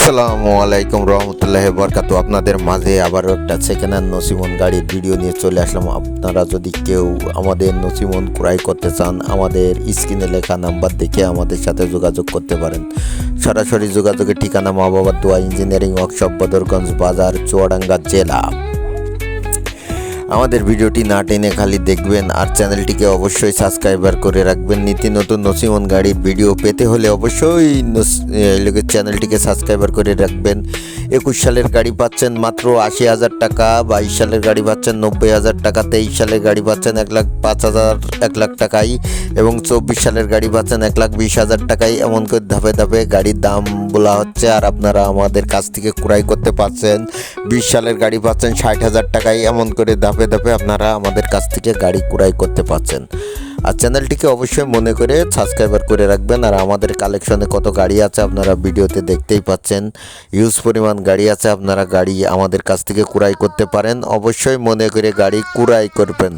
আসসালামু আলাইকুম রহমতুল্লাহি বরকাতু। আপনাদের মাঝে আবারও একটা সেকেন্ড হ্যান্ড নসিমন গাড়ির ভিডিও নিয়ে চলে আসলাম। আপনারা যদি কেউ আমাদের নসিমন ক্রয় করতে চান, আমাদের স্ক্রিনে লেখা নাম্বার দেখে আমাদের সাথে যোগাযোগ করতে পারেন। সরাসরি যোগাযোগের ঠিকানা মা বাবার দোয়া ইঞ্জিনিয়ারিং ওয়ার্কশপ, বদরগঞ্জ বাজার, চুয়াডাঙ্গা জেলা। আমাদের ভিডিওটি না টেনে খালি দেখবেন আর চ্যানেলটিকে অবশ্যই সাবস্ক্রাইবার করে রাখবেন। নিত্য নতুন নসিমন গাড়ির ভিডিও পেতে হলে অবশ্যই চ্যানেলটিকে সাবস্ক্রাইবার করে রাখবেন। 21 সালের গাড়ি পাচ্ছেন মাত্র 80,000 টাকা, 22 সালের গাড়ি পাচ্ছেন 90,000 টাকা, 23 সালের গাড়ি পাচ্ছেন 1,05,000 1 লাখ টাকায় এবং 24 সালের গাড়ি পাচ্ছেন 1,20,000 টাকায়। এমন করে ধাপে ধাপে গাড়ির দাম বলা হচ্ছে আর আপনারা আমাদের কাছ থেকে ক্রয় করতে পারছেন। 20 সালের গাড়ি পাচ্ছেন 60,000 টাকায়। এমন করে ধাপে ধাপে আপনারা আমাদের কাছ থেকে গাড়ি ক্রয় করতে পারছেন। আর চ্যানেলটিকে অবশ্যই মনে করে সাবস্ক্রাইবার করে রাখবেন। আর আমাদের কালেকশনে কত গাড়ি আছে আপনারা ভিডিওতে দেখতেই পাচ্ছেন। হিউজ পরিমাণ গাড়ি আছে, আপনারা গাড়ি আমাদের কাছ থেকে ক্রয় করতে পারেন। অবশ্যই মনে করে গাড়ি ক্রয় করবেন।